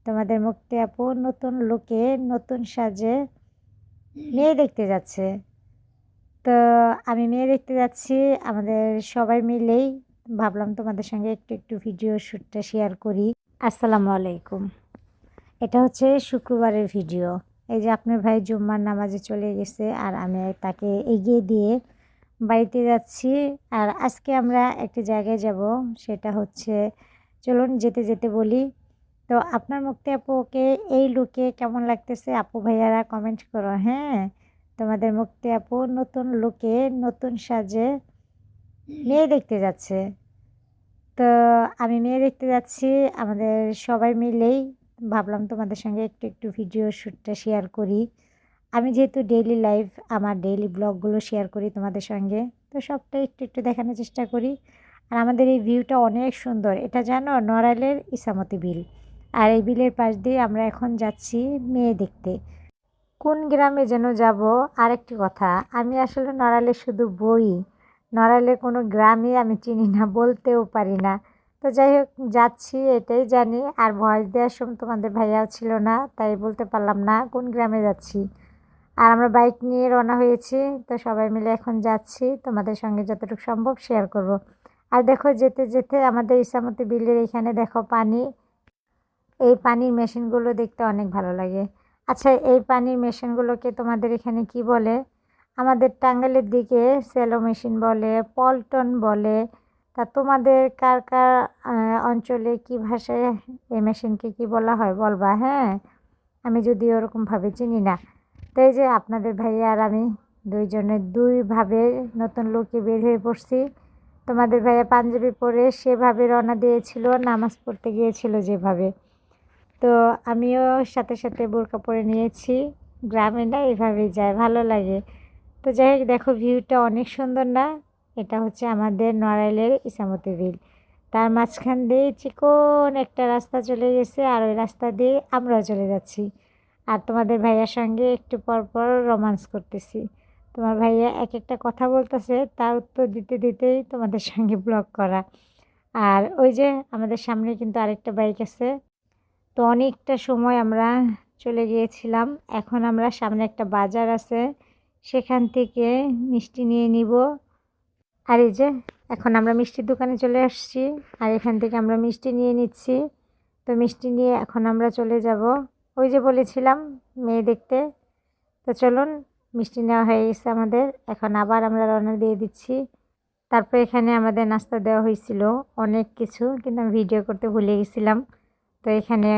তোমাদের মুক্তি আপু নতুন লুকে নতুন সাজে মেয়ে দেখতে যাচ্ছে। তো আমি মেয়ে দেখতে যাচ্ছি, আমাদের সবাই মিলেই ভাবলাম তোমাদের সঙ্গে একটু একটু ভিডিও শ্যুটটা শেয়ার করি। আসসালামু আলাইকুম। এটা হচ্ছে শুক্রবারের ভিডিও। এই যে আপনার ভাই জুম্মার নামাজে চলে গেছে আর আমি তাকে এগিয়ে দিয়ে বাড়িতে যাচ্ছি। আর আজকে আমরা একটি জায়গায় যাব, সেটা হচ্ছে, চলুন যেতে যেতে বলি। তো আপনার মুক্তি আপুকে এই লুকে কেমন লাগতেছে আপু ভাইয়ারা কমেন্ট করো। হ্যাঁ, তোমাদের মুক্তি আপু নতুন লুকে নতুন সাজে মেয়ে দেখতে যাচ্ছে। তো আমি মেয়ে দেখতে যাচ্ছি, আমাদের সবাই মিলেই ভাবলাম তোমাদের সঙ্গে একটু একটু ভিডিও শ্যুটটা শেয়ার করি। আমি যেহেতু ডেইলি লাইফ, আমার ডেইলি ব্লগগুলো শেয়ার করি তোমাদের সঙ্গে, তো সবটাই একটু একটু দেখানোর চেষ্টা করি। আর আমাদের এই ভিউটা অনেক সুন্দর, এটা জানো নড়াইলের ইসামতি বিল। আর এই বিলের পাশ দিয়ে আমরা এখন যাচ্ছি মেয়ে দেখতে। কোন গ্রামে যেন যাব। আরেকটি কথা, আমি আসলে নড়াইলে শুধু বই, নড়াইলের কোনো গ্রামই আমি চিনি না, বলতেও পারি না। তো যাই হোক, যাচ্ছি এটাই জানি। আর ভয়েস দেওয়ার সময় তোমাদের ভাইয়াও ছিল না, তাই বলতে পারলাম না কোন গ্রামে যাচ্ছি। আর আমরা বাইক নিয়ে রওনা হয়েছি, তো সবাই মিলে এখন যাচ্ছি, তোমাদের সঙ্গে যতটুকু সম্ভব শেয়ার করব। আর দেখো যেতে যেতে আমাদের ইসামতি বিলের এখানে দেখো পানি, এই পানির মেশিনগুলো দেখতে অনেক ভালো লাগে। আচ্ছা, এই পানির মেশিনগুলোকে তোমাদের এখানে কি বলে? আমাদের টাঙ্গাইলের দিকে সেলো মেশিন বলে, পল্টন বলে। তা তোমাদের কার কার অঞ্চলে কি ভাষায় এই মেশিনকে কি বলা হয় বলবা। হ্যাঁ, আমি যদি ওরকমভাবে চিনি না। তো এই যে আপনাদের ভাইয়া আর আমি দুইজনে দুইভাবে নতুন লুকে বের হয়ে পড়ছি। তোমাদের ভাইয়া পাঞ্জাবি পরে সেভাবে রওনা দিয়েছিল, নামাজ পড়তে গিয়েছিল যেভাবে। তো আমিও সাথে সাথে বোরকা পরে নিয়েছি। গ্রামে না এভাবেই যায়, ভালো লাগে। তো যাই হোক, দেখো ভিউটা অনেক সুন্দর না? এটা হচ্ছে আমাদের নড়াইলের ইসামতি বিল। তার মাঝখান দিয়ে চিকন একটা রাস্তা চলে গেছে, আর ওই রাস্তা দিয়ে আমরাও চলে যাচ্ছি। আর তোমাদের ভাইয়ার সঙ্গে একটু পর পর রোমান্স করতেছি। তোমার ভাইয়া এক একটা কথা বলতেছে, তার উত্তর দিতে দিতেই তোমাদের সঙ্গে ব্লগ করা। আর ওই যে আমাদের সামনে কিন্তু আরেকটা বাইক আছে। তো অনেকটা সময় আমরা চলে গিয়েছিলাম। এখন আমরা সামনে একটা বাজার আছে, সেখান থেকে মিষ্টি নিয়ে নিব। আর এই যে এখন আমরা মিষ্টির দোকানে চলে আসছি, আর এখান থেকে আমরা মিষ্টি নিয়ে নিচ্ছি। তো মিষ্টি নিয়ে এখন আমরা চলে যাব ওই যে বলেছিলাম মেয়ে দেখতে। তো চলুন, মিষ্টি নেওয়া হয়ে গেছে আমাদের, এখন আবার আমরা রওনা দিয়ে দিচ্ছি। তারপর এখানে আমাদের নাস্তা দেওয়া হয়েছিল অনেক কিছু, কিন্তু আমি ভিডিও করতে ভুলে গেছিলাম। তো এখানে